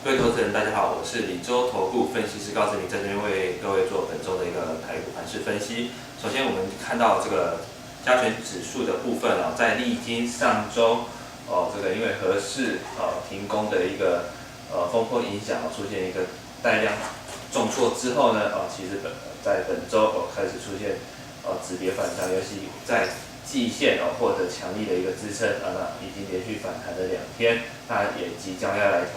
各位投资人，大家好，我是李州投顾分析师高志明，在这边为各位做本周的一个台股盘势分析。首先，我们看到这个加权指数的部分在历经上周这个因为合适停工的一个风波影响出现一个带量重挫之后呢，其实在本周开始出现止跌反弹，尤其在季线获得强力的一个支撑那已经连续反弹了2天，那也即将要来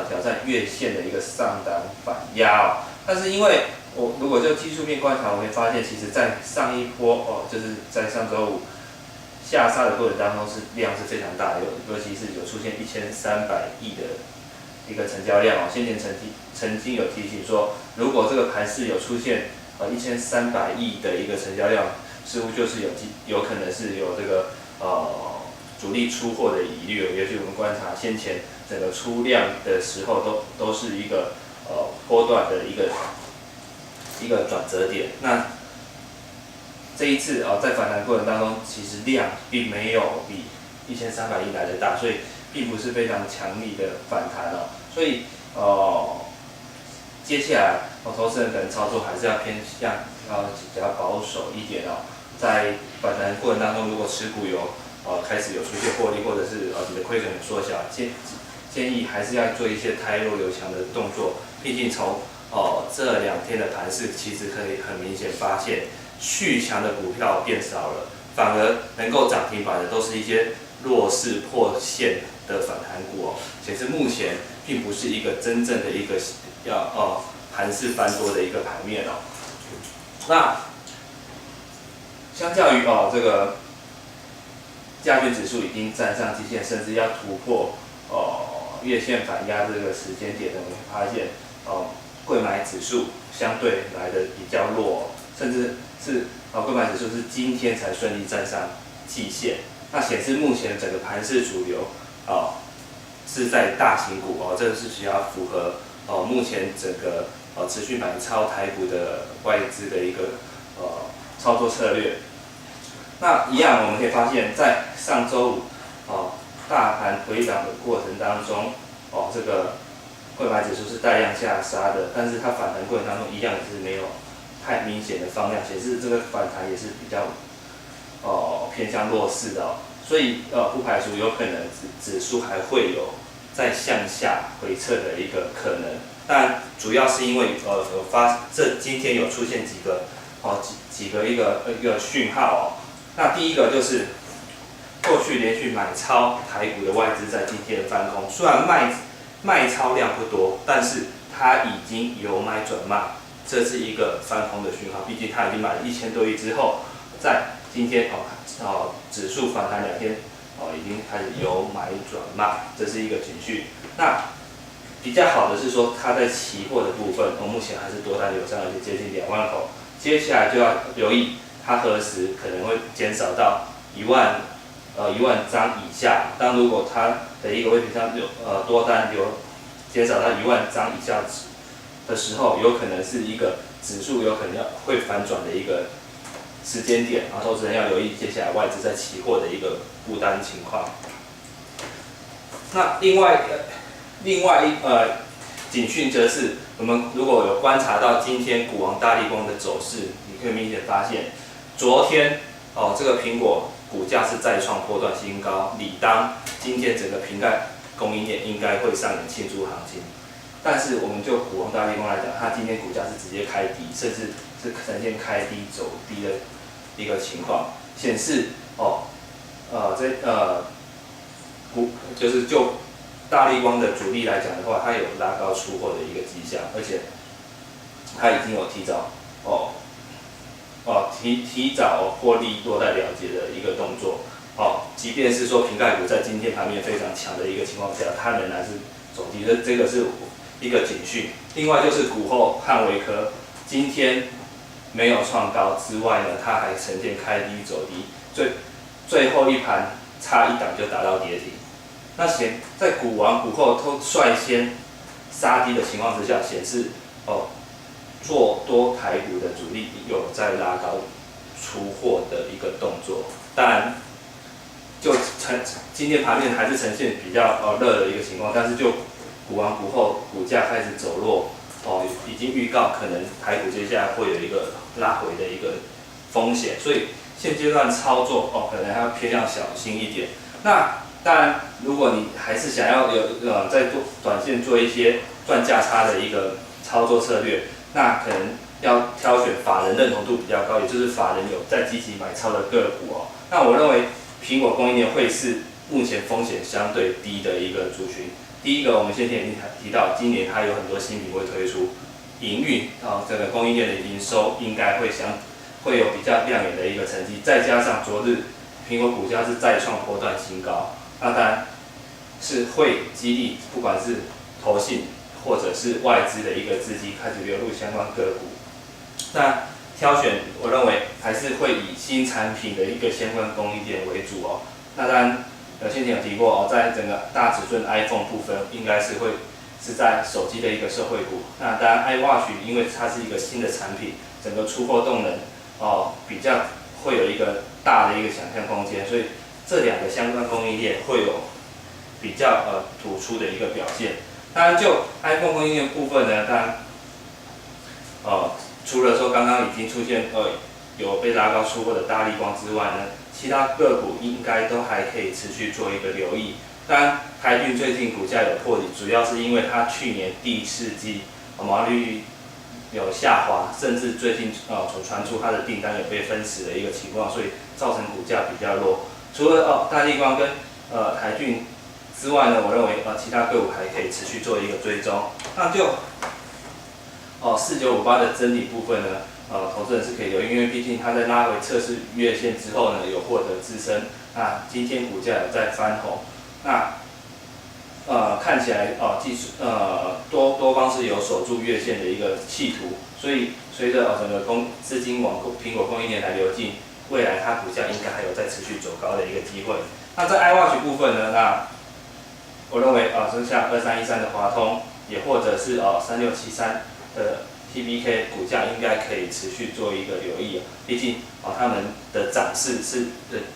挑战月线的一个上档反压但是因为我如果就技术面观察，我会发现，其实在上一波就是在上周五下杀的过程当中量是非常大的，尤其是有出现1300亿的一个成交量先前曾经有提醒说，如果这个盘势有出现1300亿的一个成交量，似乎就是有可能是有这个主力出货的疑虑。也许我们观察先前整个出量的时候都是一个波段的一个转折点。那这一次在反弹过程当中，其实量并没有比1300亿来的大，所以并不是非常强力的反弹所以接下来投资人可能操作还是要偏向比较保守一点在反弹过程当中，如果持股有开始有出现获利，或者是你的亏损有缩小，建议还是要做一些汰弱留强的动作。毕竟从这2天的盘势，其实可以很明显发现，续强的股票变少了，反而能够涨停板的都是一些弱势破线的反弹股显示目前并不是一个真正的一个要盘势翻多的一个盘面那相较于这个加权指数已经站上季线，甚至要突破月线反压这个时间点呢，我们会发现柜买指数相对来的比较弱甚至是柜买指数是今天才顺利站上季线，那显示目前整个盘势主流是在大型股这是需要符合目前整个持续买超台股的外资的一个操作策略。那一样，我们可以发现，在上周五大盘回档的过程当中这个柜买指数是带量下杀的，但是它反弹过程当中一样也是没有太明显的放量，显示这个反弹也是比较偏向弱势的所以不排除有可能指数还会有再向下回撤的一个可能。但主要是因为今天有出现几个一个讯号那第一个就是过去连续买超台股的外资在今天翻空，虽然卖超量不多，但是它已经由买转卖，这是一个翻空的讯号。毕竟它已经买了1000多亿之后，在今天指数反弹2天已经开始由买转卖，这是一个情绪。那比较好的是说，它在期货的部分目前还是多单流上，而且接近2万口，接下来就要留意它何时可能会减少到1万张以下。当如果它的一个位置上多单减少到1万张以下的时候，有可能是一个指数有可能会反转的一个时间点，投资人要留意接下来外资在期货的一个布单情况。那另外警讯则是，我们如果有观察到今天股王大立光的走势，你可以明显发现，昨天这个苹果股价是再创波段新高，理当今天整个瓶盖供应链应该会上演庆祝行情。但是我们就股王大立光来讲，它今天股价是直接开低，甚至是呈现开低走低的一个情况，显示就大立光的主力来讲的话，它有拉高出货的一个迹象，而且它已经有提早获利多待了结的一个动作即便是说瓶盖股在今天盘面非常强的一个情况下，它仍然是走低，这个是一个警讯。另外就是股后汉微科今天没有创高之外呢，它还呈现开低走低，最后一盘差1档就达到跌停。那在股王股后都率先杀低的情况之下，显示做多台股的主力有在拉高出货的一个动作。当然，就今天盘面还是呈现比较热的一个情况，但是就股王股后，股价开始走弱，已经预告可能台股接下来会有一个拉回的一个风险，所以现阶段操作可能还要偏向小心一点。那当然，如果你还是想要在短线做一些赚价差的一个操作策略，那可能要挑选法人认同度比较高，也就是法人有在积极买超的个股哦。那我认为苹果供应链会是目前风险相对低的一个族群。第一个，我们先前已经提到，今年它有很多新品会推出，营运这个供应链的营收应该会有比较亮眼的一个成绩。再加上昨日苹果股价是再创波段新高，那当然是会激励不管是投信或者是外资的一个资金开始流入相关个股。那挑选，我认为还是会以新产品的一个相关供应链为主哦。那当然，先前有提过哦，在整个大尺寸 iPhone 部分，应该是在手机的一个社会股。那当然 iWatch 因为它是一个新的产品，整个出货动能比较会有一个大的一个想象空间，所以这两个相关供应链会有比较突出的一个表现。当然，就 iPhone 供应链部分呢，当然除了说刚刚已经出现有被拉高出货的大立光之外呢，其他个股应该都还可以持续做一个留意。当然，台骏最近股价有破底，主要是因为它去年第四季毛利率有下滑，甚至最近所传出它的订单有被分食的一个情况，所以造成股价比较弱。除了大立光跟台骏之外呢，我认为其他个股还可以持续做一个追踪。那就4958的真理部分呢，投资人是可以留意，因为毕竟它在拉回测试月线之后呢，有获得支撑。那今天股价有在翻红，那看起来技术多方是有守住月线的一个企图，所以随着整个资金往苹果供应链来流进，未来它股价应该还有再持续走高的一个机会。那在 iWatch 部分呢，那我认为就像2313的华通，也或者是3673的 TBK 股价应该可以持续做一个留意，毕竟他们的涨势是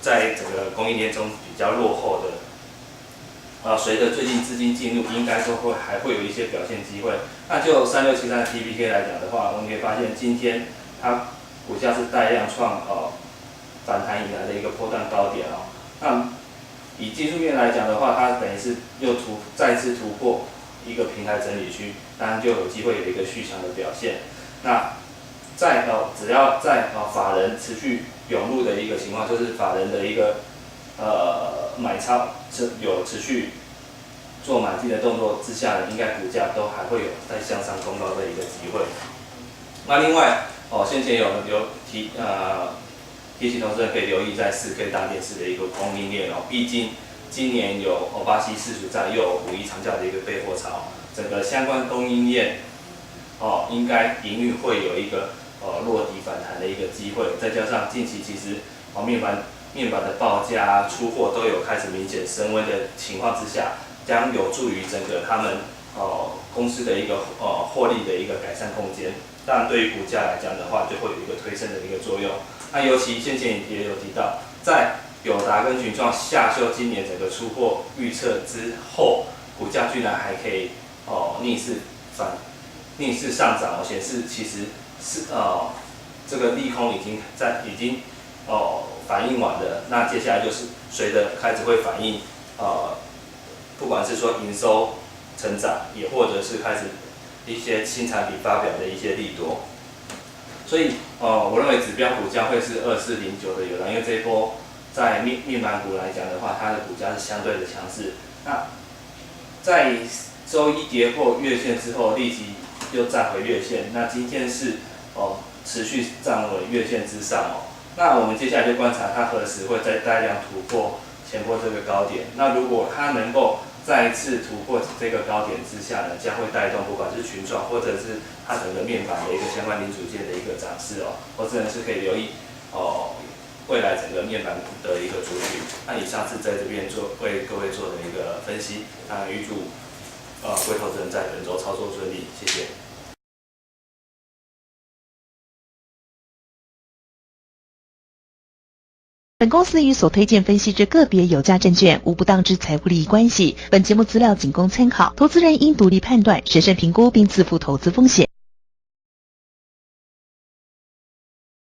在整个供应链中比较落后的，随着最近资金进入，应该还会有一些表现机会。那就3673的 TBK 来讲的话，我们可以发现今天它股价是带量创反弹以来的一个波段高点哦。那以技术面来讲的话，它等于是又再次突破一个平台整理区，当然就有机会有一个续强的表现。那只要在法人持续涌入的一个情况，就是法人的一个买超有持续做买进的动作之下呢，应该股价都还会有再向上攻高的一个机会。那另外先前有提醒投资人可以留意在4K 大电视的一个供应链毕竟今年有巴西世俗在，又有5一长假的一个备货潮，整个相关供应链应该营运会有一个落底反弹的一个机会，再加上近期其实面板的报价出货都有开始明显升温的情况之下，将有助于整个他们公司的一个获利的一个改善空间。当然，对于股价来讲的话，就会有一个推升的一个作用。那尤其先前也有提到，在友达跟群创下修今年整个出货预测之后，股价居然还可以逆势上涨，显示其实是这个利空已经反映完了。那接下来就是随着开始会反映不管是说营收成长，也或者是开始一些新产品发表的一些利多。所以我认为指标股将会是2409的友达，因为这一波在面板股来讲的话，它的股价是相对的强势。那在周一跌破月线之后，立即又站回月线。那今天是持续站回月线之上那我们接下来就观察它何时会再带量突破前波这个高点。那如果它能够再次突破这个高点之下呢，将会带动不管是群创或者是它整个面板的一个相关零组件的一个涨势或者是可以留意未来整个面板的一个族群。那以上是在这边为各位做的一个分析。那预祝各位投资人在本周操作顺利，谢谢。本公司与所推荐分析之个别有价证券无不当之财务利益关系。本节目资料仅供参考，投资人应独立判断、审慎评估并自负投资风险。